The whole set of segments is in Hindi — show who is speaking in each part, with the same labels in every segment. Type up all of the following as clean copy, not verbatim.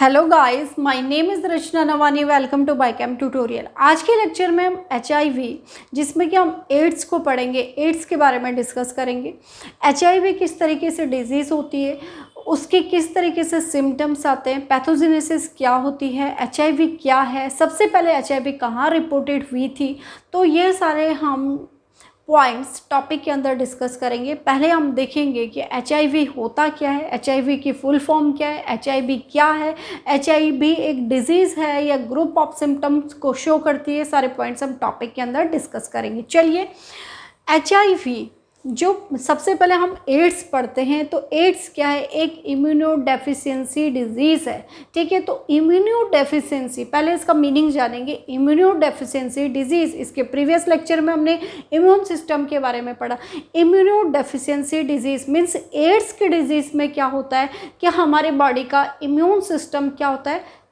Speaker 1: Hello guys, my name is Rachna Navani. Welcome to biochem tutorial. आज के लेक्चर में हम HIV जिसमें कि हम एड्स को पढ़ेंगे, एड्स के बारे में डिस्कस करेंगे। HIV किस तरीके से डिजीज़ होती है, उसके किस तरीके से सिम्टम्स आते हैं, पैथोजेनेसिस क्या होती है, HIV क्या है, सबसे पहले HIV कहाँ रिपोर्टेड हुई थी, तो ये सारे हम पॉइंट्स टॉपिक के अंदर डिस्कस करेंगे। पहले हम देखेंगे कि HIV होता क्या है, HIV की फुल फॉर्म क्या है, HIV क्या है, HIV एक डिजीज़ है या ग्रुप ऑफ सिम्टम्स को शो करती है। सारे पॉइंट्स हम टॉपिक के अंदर डिस्कस करेंगे। चलिए, HIV जो सबसे पहले हम एड्स पढ़ते हैं, तो एड्स क्या है, एक इम्यूनो डेफिशिएंसी डिजीज़ है। ठीक है, तो इम्यूनो डेफिशिएंसी, पहले इसका मीनिंग जानेंगे। इम्यूनो डेफिशिएंसी डिजीज़, इसके प्रीवियस लेक्चर में हमने इम्यून सिस्टम के बारे में पढ़ा। Immunodeficiency disease means AIDS की डिजीज़ में क्या होता है कि हमारे बॉडी का इम्यून सिस्टम क्या होता है,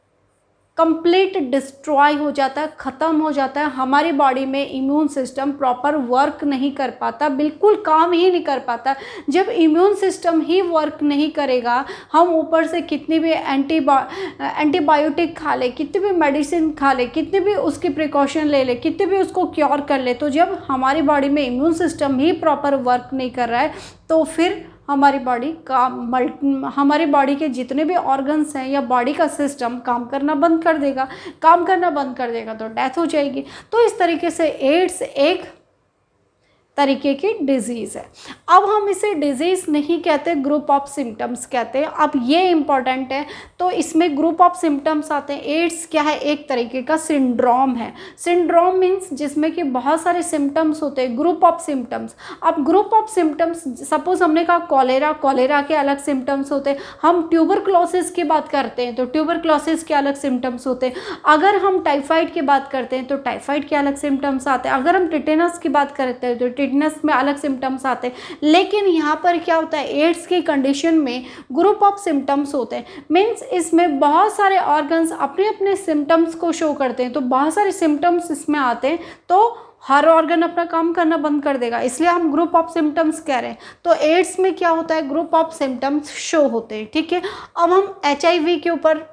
Speaker 1: कंप्लीट डिस्ट्रॉय हो जाता है, ख़त्म हो जाता है। हमारी बॉडी में इम्यून सिस्टम प्रॉपर वर्क नहीं कर पाता, बिल्कुल काम ही नहीं कर पाता। जब इम्यून सिस्टम ही वर्क नहीं करेगा, हम ऊपर से कितनी भी एंटीबायोटिक खा ले, कितनी भी मेडिसिन खा ले, कितनी भी उसकी प्रिकॉशन ले ले, कितनी भी उसको क्योर कर ले, तो जब हमारी बॉडी में इम्यून सिस्टम ही प्रॉपर वर्क नहीं कर रहा है, तो फिर हमारी बॉडी के जितने भी ऑर्गन्स हैं या बॉडी का सिस्टम काम करना बंद कर देगा। काम करना बंद कर देगा तो डेथ हो जाएगी। तो इस तरीके से एड्स एक तरीके की डिजीज़ है। अब हम इसे डिजीज़ नहीं कहते, ग्रुप ऑफ सिम्टम्स कहते हैं। अब ये इम्पॉर्टेंट है, तो इसमें ग्रुप ऑफ सिम्टम्स आते हैं। एड्स क्या है, एक तरीके का सिंड्रोम है। सिंड्रोम मीन्स जिसमें कि बहुत सारे सिम्टम्स होते हैं, ग्रुप ऑफ सिम्टम्स। अब ग्रुप ऑफ सिम्टम्स, सपोज हमने कहा कॉलेरा के अलग सिम्टम्स होते हैं। हम ट्यूबरक्लोसिस की बात करते हैं तो ट्यूबरक्लोसिस के अलग सिम्टम्स होते हैं। अगर हम टाइफाइड की बात करते हैं तो टाइफाइड के अलग सिम्टम्स आते हैं। अगर हम टिटेनस की बात करते हैं तो टिटेनस में अलग सिम्टम्स आते हैं। लेकिन यहाँ पर क्या होता है, एड्स की कंडीशन में ग्रुप ऑफ सिम्टम्स होते हैं। मीन्स इसमें बहुत सारे ऑर्गन्स अपने अपने सिम्टम्स को शो करते हैं, तो बहुत सारे सिम्टम्स इसमें आते हैं, तो हर ऑर्गन अपना काम करना बंद कर देगा, इसलिए हम ग्रुप ऑफ सिम्टम्स कह रहे हैं। तो एड्स में क्या होता है, ग्रुप ऑफ सिम्टम्स शो होते हैं। ठीक है, अब हम HIV के ऊपर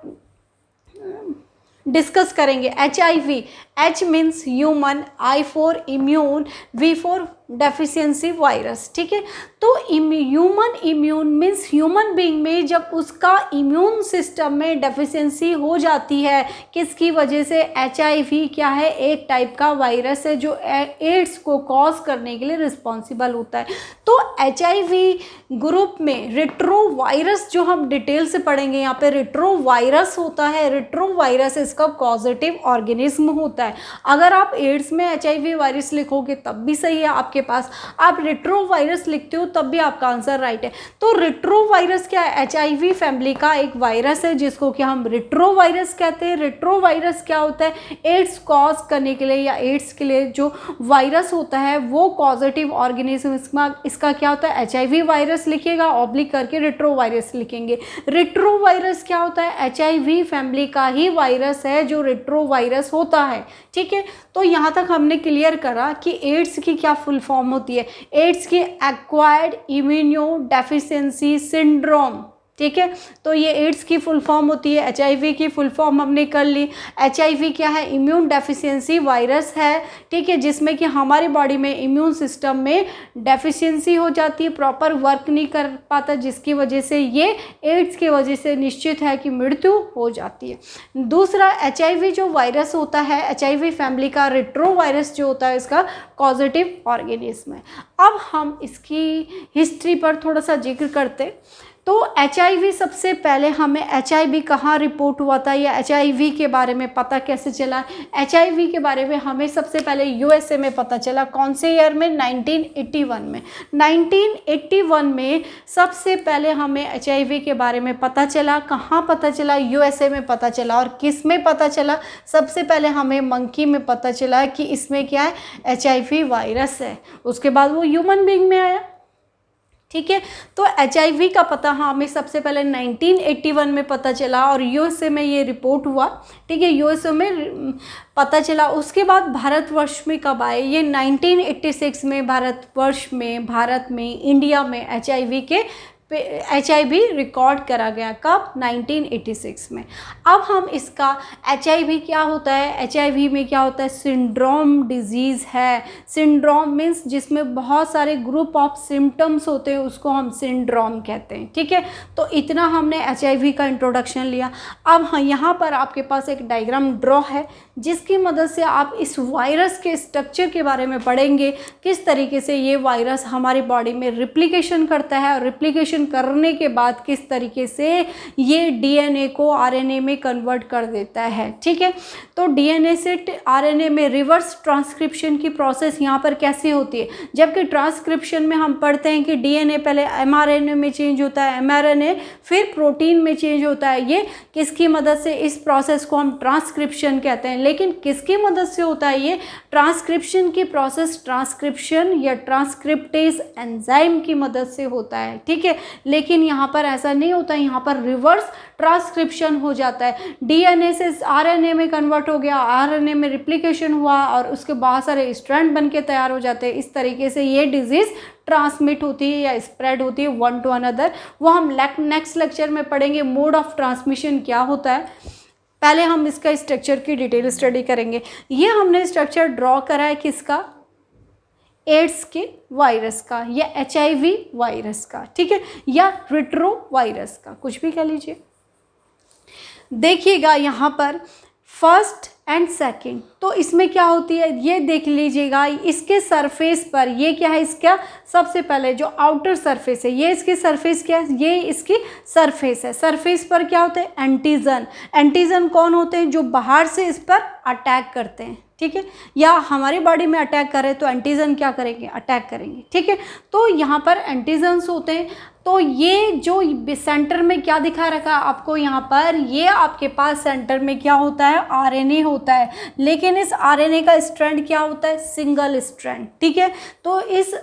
Speaker 1: डिस्कस करेंगे। HIV, H means human, I for immune, V for deficiency virus. ठीक है, तो human immune means human being में जब उसका इम्यून सिस्टम में डेफिशिएंसी हो जाती है, किसकी वजह से, HIV क्या है, एक टाइप का वायरस है जो एड्स को कॉज करने के लिए रिस्पॉन्सिबल होता है। तो HIV ग्रुप में रेट्रो वायरस, जो हम डिटेल से पढ़ेंगे यहाँ पे, रेट्रो वायरस होता है। रेट्रो वायरस इसका पॉजिटिव ऑर्गेनिज्म होता है। अगर आप एड्स में HIV वायरस लिखोगे तब भी सही है आपके पास, आप रेट्रो वायरस लिखते हो तब भी आपका आंसर राइट है। तो रेट्रो वायरस क्या है, HIV फैमिली का एक वायरस है जिसको कि हम रेट्रो वायरस कहते हैं। रेट्रो वायरस क्या होता है, एड्स कॉज करने के लिए या एड्स के लिए जो वायरस होता है वो पॉजिटिव ऑर्गेनिज्म, इसका क्या होता है, HIV वायरस लिखिएगा, ऑब्लिक करके रेट्रो वायरस लिखेंगे। रेट्रो वायरस क्या होता है, HIV फैमिली का ही वायरस है जो रेट्रो वायरस होता है। ठीक है, तो यहाँ तक हमने क्लियर करा कि एड्स की क्या फुल फॉर्म होती है। एड्स की एक्वायर्ड इम्यूनो डेफिशिएंसी सिंड्रोम। ठीक है, तो ये एड्स की फुल फॉर्म होती है। HIV की फुल फॉर्म हमने कर ली। HIV क्या है, इम्यून डेफिशिएंसी वायरस है। ठीक है, जिसमें कि हमारी बॉडी में इम्यून सिस्टम में डेफिशिएंसी हो जाती है, प्रॉपर वर्क नहीं कर पाता, जिसकी वजह से ये एड्स की वजह से निश्चित है कि मृत्यु हो जाती है। दूसरा, HIV जो वायरस होता है, HIV फैमिली का रेट्रो वायरस जो होता है, इसका पॉजिटिव ऑर्गेनिज्म है। अब हम इसकी हिस्ट्री पर थोड़ा सा जिक्र करते। तो HIV, सबसे पहले हमें HIV कहाँ रिपोर्ट हुआ था या HIV के बारे में पता कैसे चला। HIV के बारे में हमें सबसे पहले USA में पता चला। कौन से ईयर में, 1981 में। 1981 में सबसे पहले हमें HIV के बारे में पता चला। कहाँ पता चला, USA में पता चला। और किस में पता चला, सबसे पहले हमें मंकी में पता चला कि इसमें क्या है, HIV वायरस है। उसके बाद वो ह्यूमन बीइंग में आया। ठीक है, तो HIV का पता हमें सबसे पहले 1981 में पता चला और USA में ये रिपोर्ट हुआ। ठीक है, USA में पता चला। उसके बाद भारतवर्ष में कब आए, ये 1986 में भारत में इंडिया में HIV के HIV रिकॉर्ड करा गया। कब? 1986 में। अब हम इसका HIV क्या होता है, HIV में क्या होता है, सिंड्रोम डिजीज़ है। सिंड्रोम मीन्स जिसमें बहुत सारे ग्रुप ऑफ सिम्टम्स होते हैं, उसको हम सिंड्रोम कहते हैं। ठीक है, तो इतना हमने HIV का इंट्रोडक्शन लिया। अब हाँ, यहाँ पर आपके पास एक डायग्राम ड्रॉ है जिसकी मदद से आप इस वायरस के स्ट्रक्चर के बारे में पढ़ेंगे, किस तरीके से ये वायरस हमारी बॉडी में रिप्लिकेशन करता है और रिप्लिकेशन करने के बाद किस तरीके से ये DNA को RNA में कन्वर्ट कर देता है। ठीक है, तो DNA से RNA में रिवर्स ट्रांसक्रिप्शन की प्रोसेस यहाँ पर कैसे होती है, जबकि ट्रांसक्रिप्शन में हम पढ़ते हैं कि DNA पहले mRNA में चेंज होता है, mRNA फिर प्रोटीन में चेंज होता है। ये किसकी मदद से, इस प्रोसेस को हम ट्रांसक्रिप्शन कहते हैं। लेकिन किसकी मदद से होता है ये ट्रांसक्रिप्शन की प्रोसेस? ट्रांसक्रिप्शन या ट्रांसक्रिप्टेज एंजाइम की मदद से होता है। ठीक है, लेकिन यहाँ पर ऐसा नहीं होता, यहाँ पर रिवर्स ट्रांसक्रिप्शन हो जाता है। DNA से RNA में कन्वर्ट हो गया, RNA में रिप्लिकेशन हुआ और उसके बहुत सारे स्ट्रैंड बन के तैयार हो जाते हैं। इस तरीके से ये डिजीज़ ट्रांसमिट होती है या स्प्रेड होती है वन टू अनदर। वो हम नेक्स्ट लेक्चर में पढ़ेंगे मोड ऑफ ट्रांसमिशन क्या होता है। पहले हम इसका स्ट्रक्चर की डिटेल स्टडी करेंगे। ये हमने स्ट्रक्चर ड्रॉ करा है किसका? एड्स के वायरस का या HIV वायरस का। ठीक है, या रिट्रो वायरस का, कुछ भी कह लीजिए। देखिएगा यहाँ पर फर्स्ट एंड सेकंड, तो इसमें क्या होती है ये देख लीजिएगा। इसके सरफेस पर ये क्या है, इसका सबसे पहले जो आउटर सरफेस है, ये इसकी सरफेस क्या है, ये इसकी सरफेस है। सरफेस पर क्या होते हैं? एंटीजन। एंटीजन कौन होते हैं? जो बाहर से इस पर अटैक करते हैं। ठीक है, या हमारी बॉडी में अटैक करे तो एंटीजन क्या करेंगे? अटैक करेंगे। ठीक है, तो यहाँ पर एंटीजन्स होते हैं। तो ये जो सेंटर में क्या दिखा रखा है आपको यहाँ पर, ये आपके पास सेंटर में क्या होता है? RNA होता है। लेकिन इस RNA का स्ट्रैंड क्या होता है? Single strand. ठीक है, तो इस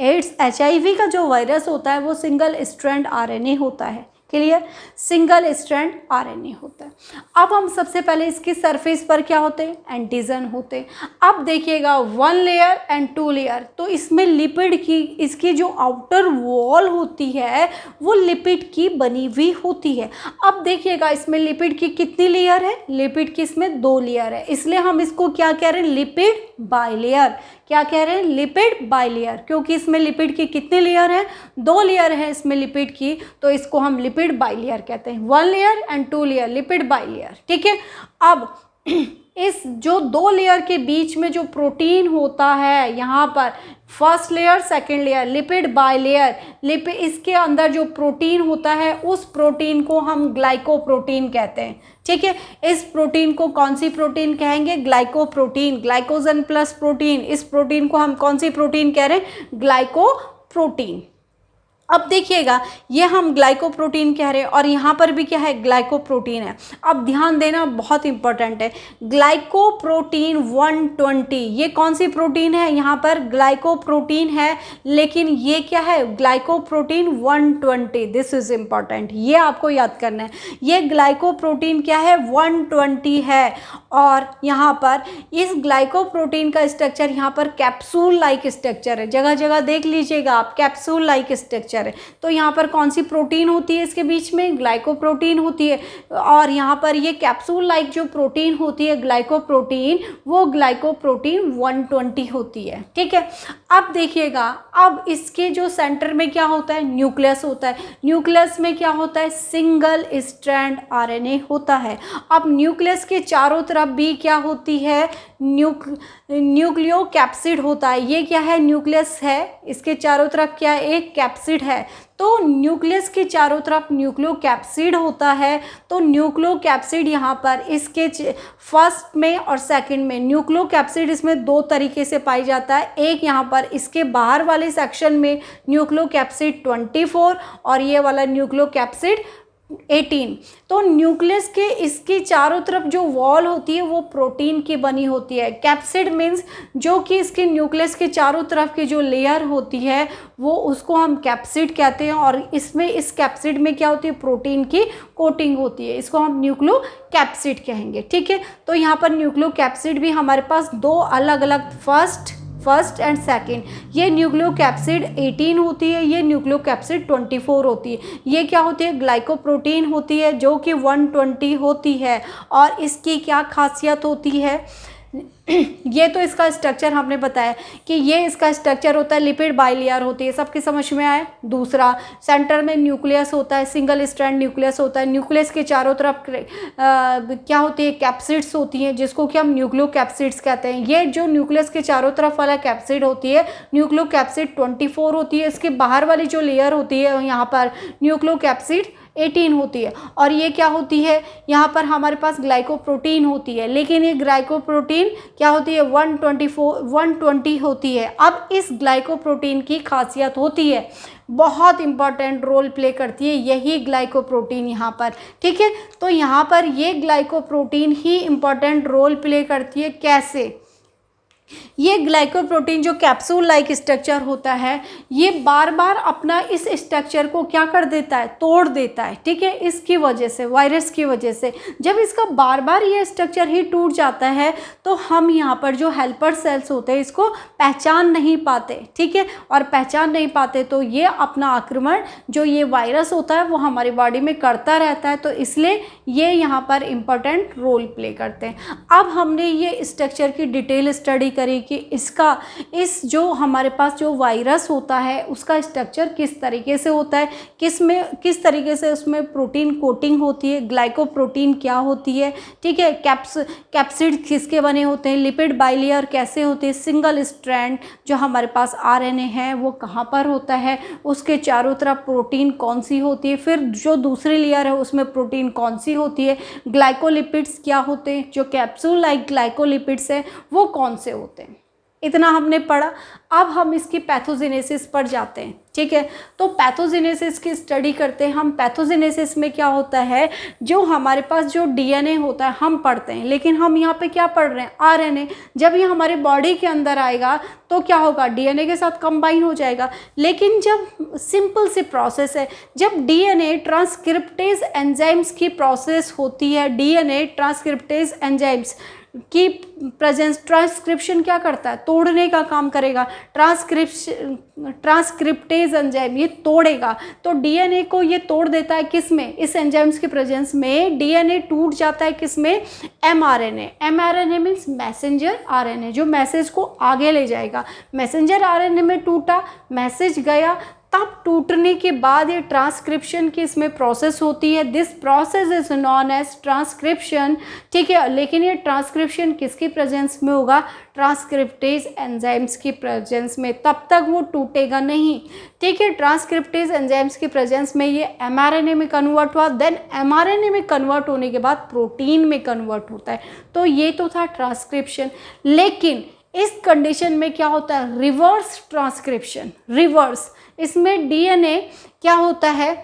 Speaker 1: एड्स HIV का जो वायरस होता है वो सिंगल स्ट्रैंड RNA होता है। क्लियर? सिंगल स्ट्रैंड RNA होता है। अब हम सबसे पहले इसकी सरफेस पर क्या होते हैं? एंटीजन होते हैं। अब देखिएगा 1 लेयर एंड 2 लेयर, तो इसमें लिपिड की, इसकी जो आउटर वॉल होती है वो लिपिड की बनी हुई होती है। अब देखिएगा इसमें लिपिड की कितनी लेयर है? लिपिड की इसमें 2 लेयर है, इसलिए हम इसको क्या कह रहे हैं? Lipid bilayer. क्या कह रहे हैं? लिपिड बाइलेयर, क्योंकि इसमें लिपिड की कितनी लेयर है? 2 लेयर है इसमें लिपिड की, तो इसको हम लिपिड बाइलेयर कहते हैं। 1 layer and 2 layer, lipid bilayer. ठीक है, अब इस जो 2 लेयर के बीच में जो प्रोटीन होता है, यहाँ पर first layer second layer, lipid bilayer, lipid, इसके अंदर जो प्रोटीन होता है उस प्रोटीन को हम ग्लाइकोप्रोटीन कहते हैं। ठीक है, इस प्रोटीन को कौन सी प्रोटीन कहेंगे? Glycoprotein, glycogen plus protein. इस प्रोटीन को हम कौन सी प्रोटीन कह रहे हैं? ग्लाइकोप्रोटीन। अब देखिएगा ये हम ग्लाइकोप्रोटीन कह रहे हैं और यहाँ पर भी क्या है? ग्लाइकोप्रोटीन है। अब ध्यान देना, बहुत इंपॉर्टेंट है, ग्लाइकोप्रोटीन 120, ये कौन सी प्रोटीन है? यहाँ पर ग्लाइकोप्रोटीन है, लेकिन ये क्या है? ग्लाइकोप्रोटीन 120। दिस इज इम्पॉर्टेंट, ये आपको याद करना है। ये ग्लाइकोप्रोटीन क्या है? 120 है। और यहाँ पर इस ग्लाइकोप्रोटीन का स्ट्रक्चर यहाँ पर कैप्सूल लाइक स्ट्रक्चर है। जगह जगह देख लीजिएगा आप, कैप्सूल लाइक स्ट्रक्चर है। तो यहाँ पर कौन सी प्रोटीन होती है? इसके बीच में ग्लाइकोप्रोटीन होती है। और यहाँ पर ये कैप्सूल लाइक जो प्रोटीन होती है ग्लाइकोप्रोटीन, वो ग्लाइकोप्रोटीन 120 होती है। ठीक है, अब देखिएगा, अब इसके जो सेंटर में क्या होता है? न्यूक्लियस होता है। न्यूक्लियस में क्या होता है? सिंगल स्ट्रैंड RNA होता है। अब न्यूक्लियस के चारों तरफ भी क्या होती है? न्यूक्लियोकैप्सिड होता है। ये क्या है? न्यूक्लियस है, इसके चारों तरफ क्या है? एक कैप्सिड है। तो न्यूक्लियस के चारों तरफ न्यूक्लियोकैप्सिड होता है। तो न्यूक्लियोकैप्सिड यहाँ पर इसके फर्स्ट में और सेकंड में, न्यूक्लियोकैप्सिड इसमें 2 तरीके से पाई जाता है। एक यहाँ पर इसके बाहर वाले सेक्शन में न्यूक्लियोकैप्सिड 24 और ये वाला न्यूक्लियोकैप्सिड 18। तो न्यूक्लियस के इसकी चारों तरफ जो वॉल होती है वो प्रोटीन की बनी होती है। कैप्सिड मीन्स जो कि इसके न्यूक्लियस के चारों तरफ की जो लेयर होती है वो, उसको हम कैप्सिड कहते हैं। और इसमें इस कैप्सिड में क्या होती है? प्रोटीन की कोटिंग होती है, इसको हम न्यूक्लियोकैप्सिड कहेंगे। ठीक है, तो यहाँ पर न्यूक्लियोकैप्सिड भी हमारे पास 2 अलग अलग, फर्स्ट फर्स्ट एंड सेकंड। ये न्यूक्लियोकैप्सिड 18 होती है, ये न्यूक्लियोकैप्सिड 24 होती है। ये क्या होती है? ग्लाइकोप्रोटीन होती है जो कि 120 होती है। और इसकी क्या खासियत होती है? ये तो इसका स्ट्रक्चर हमने बताया कि ये इसका स्ट्रक्चर होता है, लिपिड बाइलेयर होती है, सबकी समझ में आए। दूसरा, सेंटर में न्यूक्लियस होता है, सिंगल स्ट्रैंड न्यूक्लियस होता है। न्यूक्लियस के चारों तरफ क्या होती है? कैप्सिड्स होती हैं, जिसको कि हम न्यूक्लियोकैप्सिड्स कहते हैं। ये जो न्यूक्लियस के चारों तरफ वाला कैप्सिड होती है, न्यूक्लियोकैप्सिड 24 होती है। इसके बाहर वाली जो लेयर होती है यहाँ पर न्यूक्लियोकैप्सिड 18 होती है। और ये क्या होती है? यहाँ पर हमारे पास ग्लाइकोप्रोटीन होती है, लेकिन ये ग्लाइकोप्रोटीन क्या होती है? 120 होती है। अब इस ग्लाइकोप्रोटीन की खासियत होती है, बहुत इंपॉर्टेंट रोल प्ले करती है यही ग्लाइकोप्रोटीन यहाँ पर, ठीक है। तो यहाँ पर ये ग्लाइकोप्रोटीन ही इंपॉर्टेंट रोल प्ले करती है। कैसे? ये ग्लाइकोप्रोटीन जो कैप्सूल लाइक स्ट्रक्चर होता है, ये बार बार अपना इस स्ट्रक्चर को क्या कर देता है? तोड़ देता है, ठीक है। इसकी वजह से, वायरस की वजह से जब इसका बार बार ये स्ट्रक्चर ही टूट जाता है तो हम यहाँ पर जो हेल्पर सेल्स होते हैं इसको पहचान नहीं पाते, ठीक है। और पहचान नहीं पाते तो ये अपना आक्रमण जो ये वायरस होता है वो हमारी बॉडी में करता रहता है, तो इसलिए ये यहाँ पर इम्पोर्टेंट रोल प्ले करते हैं। अब हमने ये स्ट्रक्चर की डिटेल स्टडी करी कि इसका इस जो हमारे पास जो वायरस होता है उसका स्ट्रक्चर किस तरीके से होता है, किस तरीके से उसमें प्रोटीन कोटिंग होती है, ग्लाइकोप्रोटीन क्या होती है, ठीक है। कैप्सिड किसके बने होते हैं, लिपिड बाइलेयर कैसे होते हैं, सिंगल स्ट्रैंड जो हमारे पास आरएनए है वो कहाँ पर होता है, उसके चारों तरफ प्रोटीन कौन सी होती है, फिर जो दूसरी लेयर है उसमें प्रोटीन कौन सी होती है, ग्लाइकोलिपिड्स क्या होते हैं, जो कैप्सूल लाइक ग्लाइकोलिपिड्स है वो कौन से होते हैं। इतना हमने पढ़ा। अब हम इसकी पैथोजेनेसिस पर जाते हैं, ठीक है। तो पैथोजेनेसिस की स्टडी करते हैं हम। पैथोजेनेसिस में क्या होता है, जो हमारे पास जो डीएनए होता है हम पढ़ते हैं, लेकिन हम यहाँ पे क्या पढ़ रहे हैं? आरएनए। जब ये हमारे बॉडी के अंदर आएगा तो क्या होगा? डीएनए के साथ कंबाइन हो जाएगा। लेकिन जब सिंपल सी प्रोसेस है, जब डीएनए ट्रांसक्रिप्टेज एंजाइम्स की प्रोसेस होती है, डीएनए ट्रांसक्रिप्टेज एंजाइम्स की प्रेजेंस, ट्रांसक्रिप्शन क्या करता है? तोड़ने का काम करेगा। ट्रांसक्रिप्टेज एंजाइम ये तोड़ेगा, तो डीएनए को ये तोड़ देता है किस में? इस एंजाइम्स के प्रेजेंस में डीएनए टूट जाता है किस में? MRNA. MRNA means messenger RNA, जो मैसेज को आगे ले जाएगा। मैसेंजर आरएनए में टूटा, मैसेज गया, तब टूटने के बाद ये ट्रांसक्रिप्शन की इसमें प्रोसेस होती है। This process is known as transcription, ठीक है। लेकिन ये ट्रांसक्रिप्शन किसकी प्रेजेंस में होगा? ट्रांसक्रिप्टेज एंजाइम्स की प्रेजेंस में, तब तक वो टूटेगा नहीं, ठीक है। ट्रांसक्रिप्टेज एंजाइम्स की प्रेजेंस में ये एमआरएनए में कन्वर्ट हुआ, देन एमआरएनए में कन्वर्ट होने के बाद प्रोटीन में कन्वर्ट होता है। तो ये तो था ट्रांसक्रिप्शन। लेकिन इस कंडीशन में क्या होता है? Reverse transcription. रिवर्स, इसमें डीएनए क्या होता है?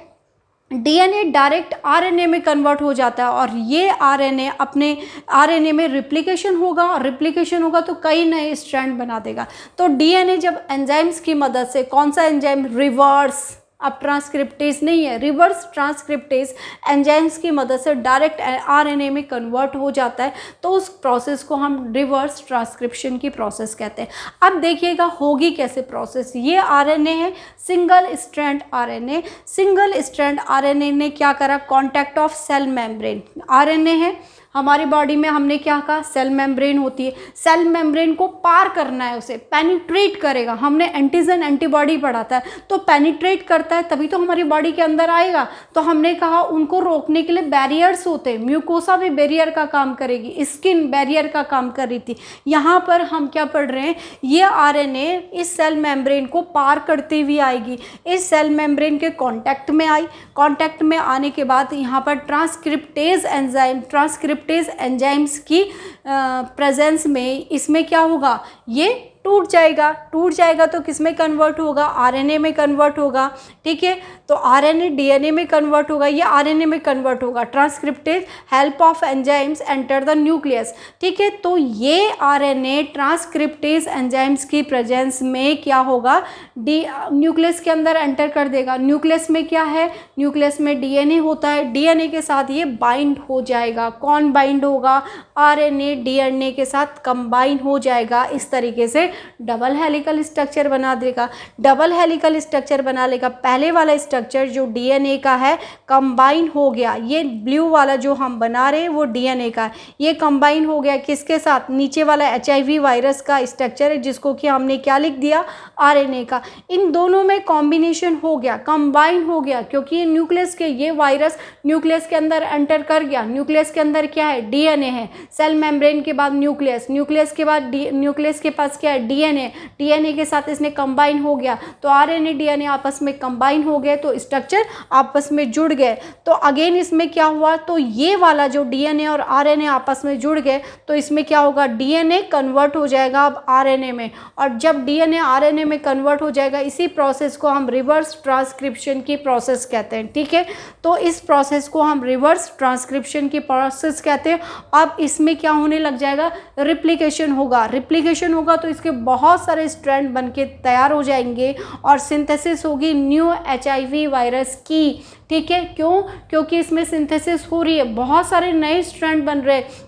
Speaker 1: डीएनए डायरेक्ट आरएनए में कन्वर्ट हो जाता है, और ये आरएनए अपने आरएनए में रिप्लिकेशन होगा, और रिप्लिकेशन होगा तो कई नए स्ट्रैंड बना देगा। तो डीएनए जब एंजाइम्स की मदद से, कौन सा एंजाइम? रिवर्स, अब ट्रांसक्रिप्टेज नहीं है, रिवर्स ट्रांसक्रिप्टेज एंजाइम्स की मदद से डायरेक्ट आरएनए में कन्वर्ट हो जाता है, तो उस प्रोसेस को हम रिवर्स ट्रांसक्रिप्शन की प्रोसेस कहते हैं। अब देखिएगा होगी कैसे प्रोसेस। ये आरएनए है, single strand RNA. Single strand RNA ने क्या करा? Contact of cell membrane. RNA है हमारी बॉडी में, हमने क्या कहा? सेल मेम्ब्रेन होती है। सेल मेम्ब्रेन को पार करना है, उसे पेनिट्रेट करेगा। हमने एंटीजन एंटीबॉडी पढ़ा था, तो पेनिट्रेट करता है तभी तो हमारी बॉडी के अंदर आएगा। तो हमने कहा उनको रोकने के लिए बैरियर्स होते हैं। म्यूकोसा भी बैरियर का काम करेगी, स्किन बैरियर का काम कर रही थी। यहाँ पर हम क्या पढ़ रहे हैं? ये आरएनए इस सेल मेम्ब्रेन को पार करती हुई आएगी, इस सेल मेम्ब्रेन के कॉन्टैक्ट में आई। कॉन्टैक्ट में आने के बाद यहाँ पर ट्रांसक्रिप्टेज एंजाइम, ट्रांसक्रिप्टेज एंजाइम्स की प्रेजेंस में इसमें क्या होगा? ये टूट जाएगा। टूट जाएगा तो किस में कन्वर्ट होगा? आरएनए में कन्वर्ट होगा, ठीक है। तो आरएनए डीएनए में कन्वर्ट होगा, ये आरएनए में कन्वर्ट होगा। Transcriptase help of enzymes enter the nucleus, ठीक है। तो ये आरएनए ट्रांसक्रिप्टेज एंजाइम्स की प्रेजेंस में क्या होगा? न्यूक्लियस के अंदर एंटर कर देगा। न्यूक्लियस में क्या है? न्यूक्लियस में डीएनए होता है। डीएनए के साथ ये बाइंड हो जाएगा। कौन बाइंड होगा? आरएनए डीएनए के साथ कंबाइन हो जाएगा। इस तरीके से डबल हेलिकल स्ट्रक्चर बना देगा। डबल हेलिकल स्ट्रक्चर बना लेगा। पहले वाला स्ट्रक्चर जो डीएनए का है कंबाइन हो गया, ये ब्लू वाला जो हम बना रहे हैं वो डीएनए का, ये कंबाइन हो गया किसके साथ, नीचे वाला एचआईवी वायरस का स्ट्रक्चर है जिसको कि हमने क्या लिख दिया, आरएनए का। इन दोनों में कॉम्बिनेशन हो गया, कंबाइन हो गया, क्योंकि ये न्यूक्लियस के, ये वायरस न्यूक्लियस के अंदर एंटर कर गया। न्यूक्लियस के अंदर क्या है, डीएनए है। सेल मेम्ब्रेन के बाद न्यूक्लियस, न्यूक्लियस के बाद न्यूक्लियस के पास क्या है, डीएनए। डीएनए के साथ इसने कंबाइन हो गया, तो आरएनए डीएनए आपस में कंबाइन हो गए, तो स्ट्रक्चर आपस में जुड़ गए। तो अगेन इसमें क्या हुआ, तो ये वाला जो डीएनए और आरएनए आपस में जुड़ गए, तो इसमें क्या होगा, डीएनए कन्वर्ट हो जाएगा अब आरएनए में, और जब डीएनए आरएनए में कन्वर्ट हो जाएगा, इसी प्रोसेस को हम रिवर्स ट्रांसक्रिप्शन की प्रोसेस कहते हैं। ठीक है, तो इस प्रोसेस को हम रिवर्स ट्रांसक्रिप्शन की प्रोसेस कहते हैं। अब इसमें क्या होने लग जाएगा, रिप्लिकेशन होगा। रिप्लिकेशन होगा तो इसके बहुत सारे स्ट्रैंड बन के तैयार हो जाएंगे और सिंथेसिस होगी न्यू एचआईवी वायरस की। ठीक है, क्यों, क्योंकि इसमें सिंथेसिस हो रही है, बहुत सारे नए स्ट्रैंड बन रहे हैं,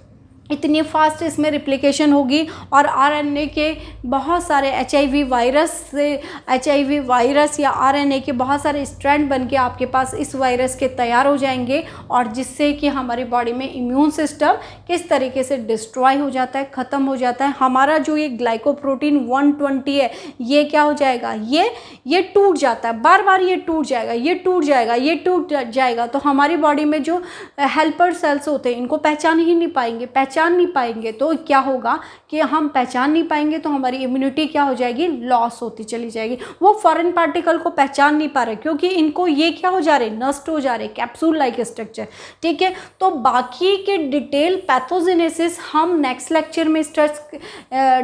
Speaker 1: इतनी फास्ट इसमें रिप्लिकेशन होगी, और आरएनए के बहुत सारे एचआईवी वायरस से, एचआईवी वायरस या आरएनए के बहुत सारे स्ट्रैंड बन के आपके पास इस वायरस के तैयार हो जाएंगे, और जिससे कि हमारी बॉडी में इम्यून सिस्टम किस तरीके से डिस्ट्रॉय हो जाता है, ख़त्म हो जाता है। हमारा जो ये ग्लाइकोप्रोटीन 120 है, ये क्या हो जाएगा, ये टूट जाता है, बार बार ये टूट जाएगा, ये टूट जाएगा, ये टूट जाएगा। तो हमारी बॉडी में जो हेल्पर सेल्स होते हैं, इनको पहचान ही नहीं पाएंगे, पहचान नहीं पाएंगे, तो क्या होगा कि हम पहचान नहीं पाएंगे, तो हमारी इम्यूनिटी क्या हो जाएगी, लॉस होती चली जाएगी। वो फॉरेन पार्टिकल को पहचान नहीं पा रहे, क्योंकि इनको ये क्या हो जा रहे, नष्ट हो जा रहे, कैप्सूल लाइक स्ट्रक्चर। ठीक है, तो बाकी के डिटेल पैथोजेनेसिस हम नेक्स्ट लेक्चर में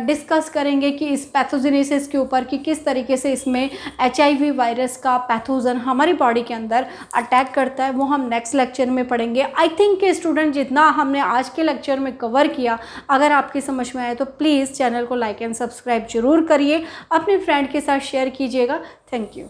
Speaker 1: डिस्कस करेंगे कि इस पैथोजेनेसिस के ऊपर कि किस तरीके से इसमें एचआईवी वायरस का पैथोजन हमारी बॉडी के अंदर अटैक करता है, वो हम नेक्स्ट लेक्चर में पढ़ेंगे। आई थिंक कि स्टूडेंट जितना हमने आज के लेक्चर में कवर किया, अगर आपकी समझ में आए तो प्लीज़ चैनल को लाइक एंड सब्सक्राइब जरूर करिए, अपने फ्रेंड के साथ शेयर कीजिएगा। Thank you.